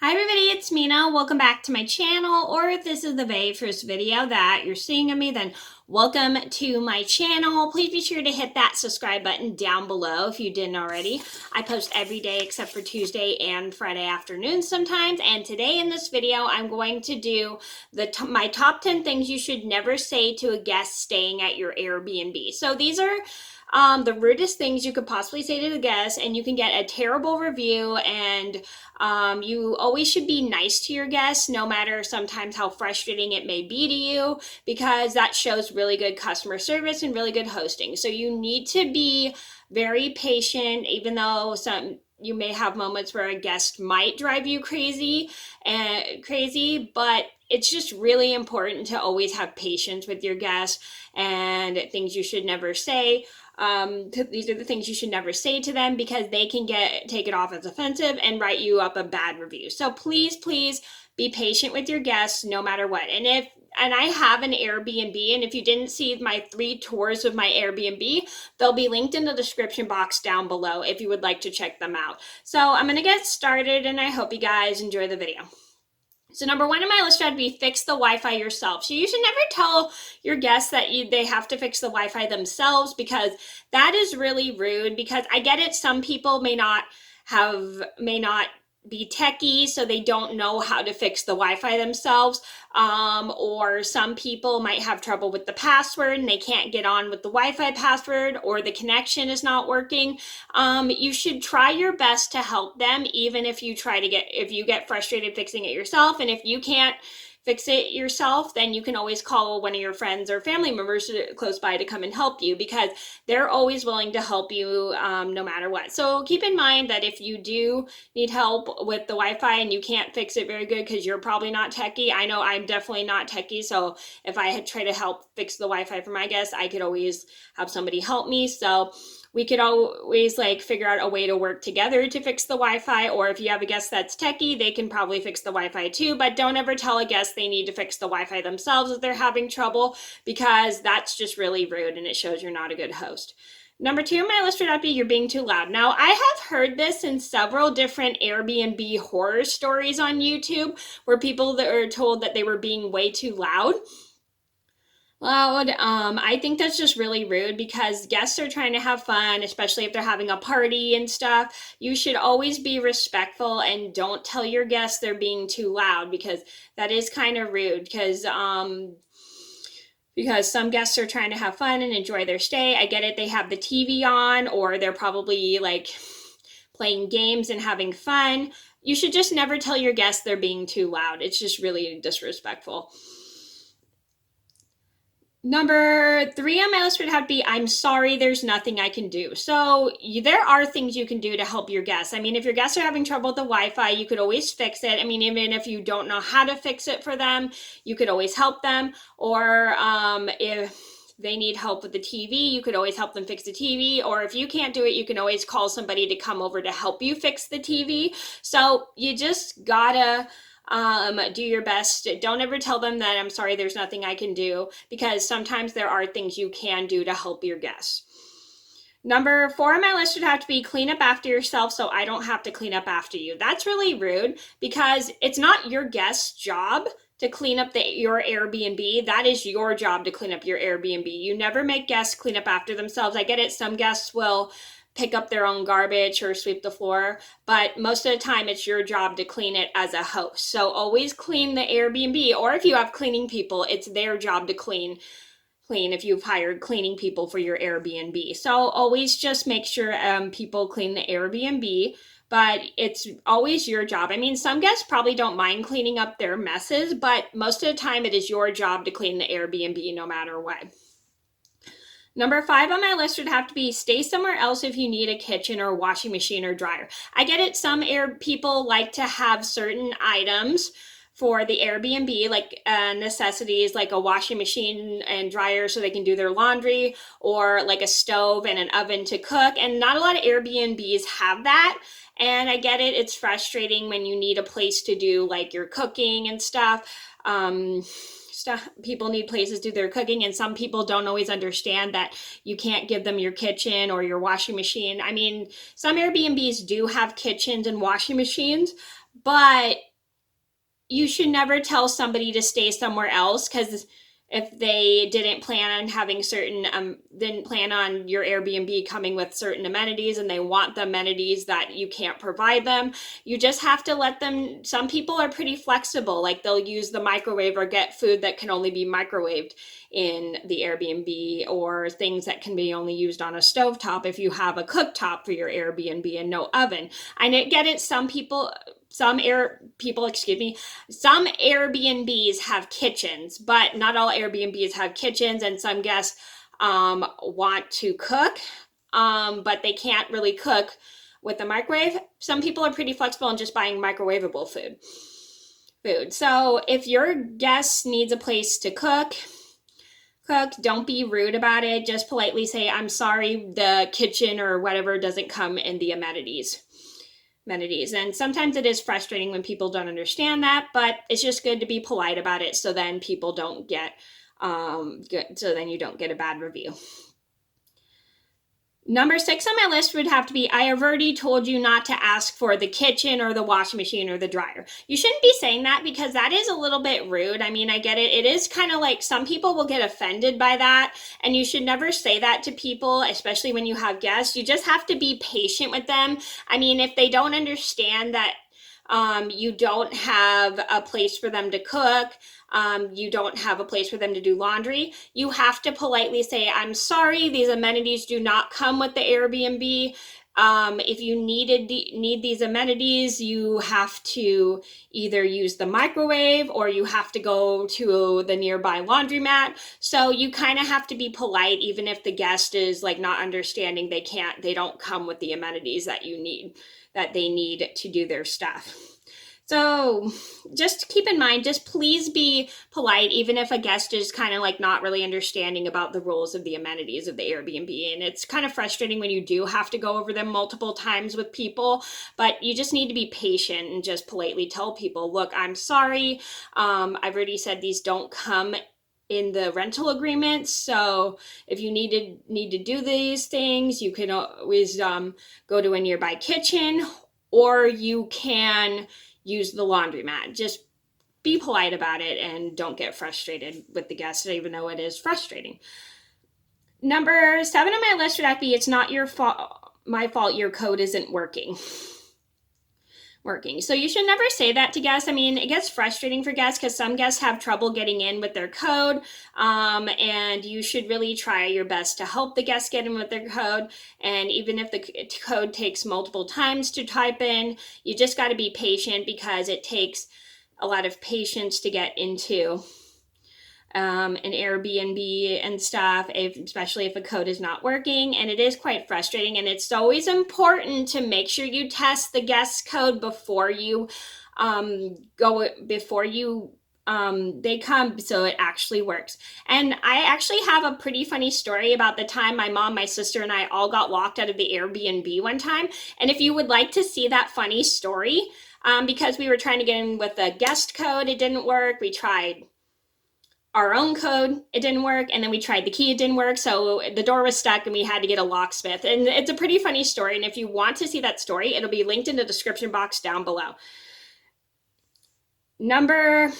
Hi everybody, it's Mena. Welcome back to my channel, or if this is the very first video that you're seeing of me, then welcome to my channel. Please be sure to hit that subscribe button down below if you didn't already. I post every day except for Tuesday and Friday afternoons sometimes, and today in this video I'm going to do my top 10 things you should never say to a guest staying at your Airbnb. So these are the rudest things you could possibly say to the guests, and you can get a terrible review. And you always should be nice to your guests, no matter sometimes how frustrating it may be to you, because that shows really good customer service and really good hosting. So you need to be very patient, even though you may have moments where a guest might drive you crazy, but it's just really important to always have patience with your guests. And things you should never say. These are the things you should never say to them, because they can take it off as offensive and write you up a bad review. So please be patient with your guests no matter what. And I have an Airbnb, and if you didn't see my 3 tours of my Airbnb, they'll be linked in the description box down below if you would like to check them out. So I'm going to get started, and I hope you guys enjoy the video. So number 1 on my list would be fix the Wi-Fi yourself. So you should never tell your guests that they have to fix the Wi-Fi themselves, because that is really rude. Because I get it, some people may not be techie, so they don't know how to fix the Wi-Fi themselves, or some people might have trouble with the password and they can't get on with the Wi-Fi password, or the connection is not working. You should try your best to help them, even if you get frustrated fixing it yourself. And if you can't fix it yourself, then you can always call one of your friends or family members close by to come and help you, because they're always willing to help you no matter what. So keep in mind that if you do need help with the Wi-Fi and you can't fix it very good because you're probably not techie, I know I'm definitely not techie, so if I had tried to help fix the Wi-Fi for my guests, I could always have somebody help me. So we could always figure out a way to work together to fix the Wi-Fi. Or if you have a guest that's techie, they can probably fix the Wi-Fi too. But don't ever tell a guest they need to fix the Wi-Fi themselves if they're having trouble, because that's just really rude and it shows you're not a good host. Number 2 on my list would be you're being too loud. Now, I have heard this in several different Airbnb horror stories on YouTube, where people that are told that they were being way too loud. I think that's just really rude, because guests are trying to have fun, especially if they're having a party and stuff. You should always be respectful and don't tell your guests they're being too loud, because that is kind of rude, because some guests are trying to have fun and enjoy their stay. I get it, they have the TV on, or they're probably playing games and having fun. You should just never tell your guests they're being too loud. It's just really disrespectful. Number 3 on my list would have to be, I'm sorry, there's nothing I can do. So there are things you can do to help your guests. I mean, if your guests are having trouble with the Wi-Fi, you could always fix it. I mean, even if you don't know how to fix it for them, you could always help them. Or if they need help with the TV, you could always help them fix the TV. Or if you can't do it, you can always call somebody to come over to help you fix the TV. So you just gotta do your best. Don't ever tell them that I'm sorry, there's nothing I can do, because sometimes there are things you can do to help your guests. Number 4 on my list would have to be clean up after yourself so I don't have to clean up after you. That's really rude, because it's not your guest's job to clean up your Airbnb. That is your job to clean up your Airbnb. You never make guests clean up after themselves. I get it, some guests will pick up their own garbage or sweep the floor, but most of the time it's your job to clean it as a host. So always clean the Airbnb, or if you have cleaning people, it's their job to clean if you've hired cleaning people for your Airbnb. So always just make sure people clean the Airbnb, but it's always your job. I mean, some guests probably don't mind cleaning up their messes, but most of the time it is your job to clean the Airbnb no matter what. Number 5 on my list would have to be stay somewhere else if you need a kitchen or washing machine or dryer. I get it, some people like to have certain items for the Airbnb, like necessities, like a washing machine and dryer so they can do their laundry, or like a stove and an oven to cook. And not a lot of Airbnbs have that. And I get it, it's frustrating when you need a place to do your cooking and stuff. People need places to do their cooking, and some people don't always understand that you can't give them your kitchen or your washing machine. I mean, some Airbnbs do have kitchens and washing machines, but you should never tell somebody to stay somewhere else, because if they didn't plan on having certain didn't plan on your Airbnb coming with certain amenities and they want the amenities that you can't provide them, you just have to let them. Some people are pretty flexible, like they'll use the microwave or get food that can only be microwaved in the Airbnb, or things that can be only used on a stovetop if you have a cooktop for your Airbnb and no oven. I get it. Some people, excuse me, some Airbnbs have kitchens, but not all Airbnbs have kitchens, and some guests want to cook, but they can't really cook with the microwave. Some people are pretty flexible in just buying microwavable food. So if your guest needs a place to cook, don't be rude about it. Just politely say, I'm sorry, the kitchen or whatever doesn't come in the amenities. And sometimes it is frustrating when people don't understand that, but it's just good to be polite about it, so then people don't get so then you don't get a bad review. Number 6 on my list would have to be, I have already told you not to ask for the kitchen or the washing machine or the dryer. You shouldn't be saying that, because that is a little bit rude. I mean, I get it. It is kind of like some people will get offended by that, and you should never say that to people, especially when you have guests. You just have to be patient with them. I mean, if they don't understand that you don't have a place for them to cook, you don't have a place for them to do laundry, you have to politely say, I'm sorry, these amenities do not come with the Airbnb. If you need these amenities, you have to either use the microwave or you have to go to the nearby laundromat. So you kind of have to be polite, even if the guest is like not understanding. They don't come with the amenities that they need to do their stuff. So just keep in mind, just please be polite, even if a guest is kind of like not really understanding about the rules of the amenities of the Airbnb. And it's kind of frustrating when you do have to go over them multiple times with people, but you just need to be patient and just politely tell people, look, I'm sorry. I've already said these don't come in the rental agreement. So if you need to do these things, you can always go to a nearby kitchen, or you can use the laundromat. Just be polite about it and don't get frustrated with the guests, even though it is frustrating. Number 7 on my list would have to be, it's not my fault your code isn't working. So you should never say that to guests. I mean, it gets frustrating for guests because some guests have trouble getting in with their code, and you should really try your best to help the guests get in with their code. And even if the code takes multiple times to type in, you just got to be patient, because it takes a lot of patience to get into an Airbnb and stuff, especially if a code is not working, and it is quite frustrating. And it's always important to make sure you test the guest code before you they come, so it actually works. And I actually have a pretty funny story about the time my mom, my sister, and I all got locked out of the Airbnb one time. And if you would like to see that funny story, because we were trying to get in with the guest code, it didn't work. We tried our own code, it didn't work, and then we tried the key, it didn't work, so the door was stuck and we had to get a locksmith. And it's a pretty funny story, and if you want to see that story, it'll be linked in the description box down below. Number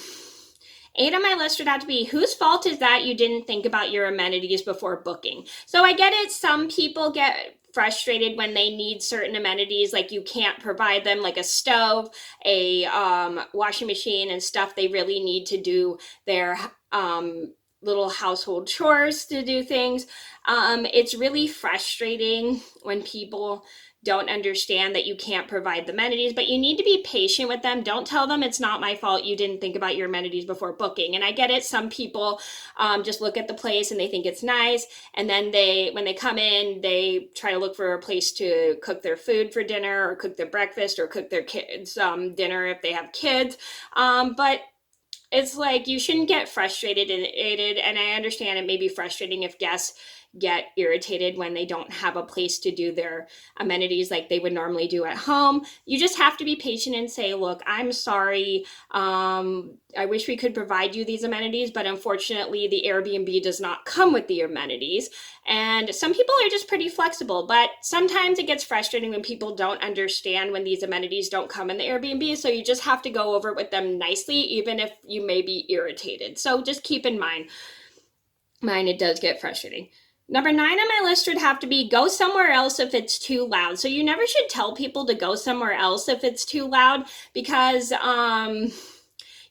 8 on my list would have to be, whose fault is that you didn't think about your amenities before booking? So I get it, some people get frustrated when they need certain amenities, like you can't provide them, like a stove, a washing machine, and stuff they really need to do their little household chores, to do things. It's really frustrating when people don't understand that you can't provide the amenities, but you need to be patient with them. Don't tell them it's not my fault you didn't think about your amenities before booking. And I get it, some people just look at the place and they think it's nice, and then when they come in, they try to look for a place to cook their food for dinner, or cook their breakfast, or cook their kids dinner if they have kids. But it's like, you shouldn't get frustrated, and I understand it may be frustrating if guests get irritated when they don't have a place to do their amenities like they would normally do at home. You just have to be patient and say, look, I'm sorry. I wish we could provide you these amenities, but unfortunately the Airbnb does not come with the amenities. And some people are just pretty flexible, but sometimes it gets frustrating when people don't understand when these amenities don't come in the Airbnb. So you just have to go over it with them nicely, even if you may be irritated. So just keep in mind, it does get frustrating. Number 9 on my list would have to be go somewhere else if it's too loud. So you never should tell people to go somewhere else if it's too loud, because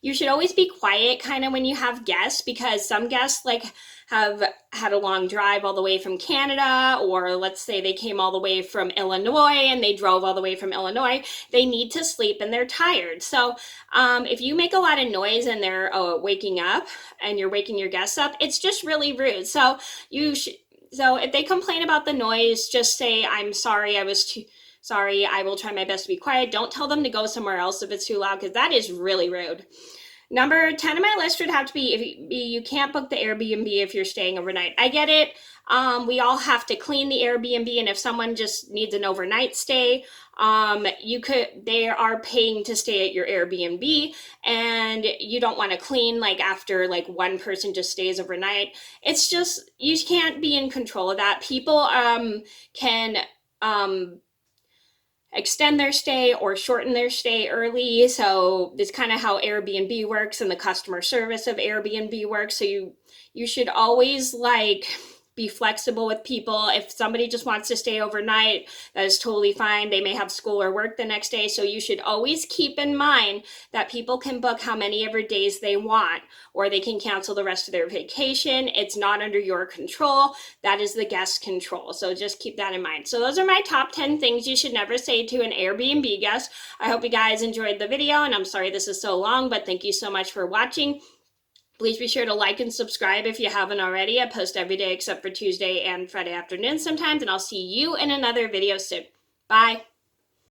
you should always be quiet kind of when you have guests, because some guests like have had a long drive all the way from Canada, or let's say they came all the way from Illinois and they drove all the way from Illinois. They need to sleep and they're tired. So if you make a lot of noise and they're waking up and you're waking your guests up, it's just really rude. So so if they complain about the noise, just say, I'm sorry, I was too sorry, I will try my best to be quiet. Don't tell them to go somewhere else if it's too loud, because that is really rude. Number 10 on my list would have to be, if you can't book the Airbnb if you're staying overnight. I get it. We all have to clean the Airbnb, and if someone just needs an overnight stay, they are paying to stay at your Airbnb, and you don't want to clean like after like one person just stays overnight. It's just, you can't be in control of that. People can extend their stay or shorten their stay early. So it's kind of how Airbnb works and the customer service of Airbnb works. So you should always like be flexible with people. If somebody just wants to stay overnight, that is totally fine. They may have school or work the next day. So you should always keep in mind that people can book how many ever days they want, or they can cancel the rest of their vacation. It's not under your control. That is the guest control. So just keep that in mind. So those are my top 10 things you should never say to an Airbnb guest. I hope you guys enjoyed the video, and I'm sorry this is so long, but thank you so much for watching. Please be sure to like and subscribe if you haven't already. I post every day except for Tuesday and Friday afternoon sometimes, and I'll see you in another video soon. Bye.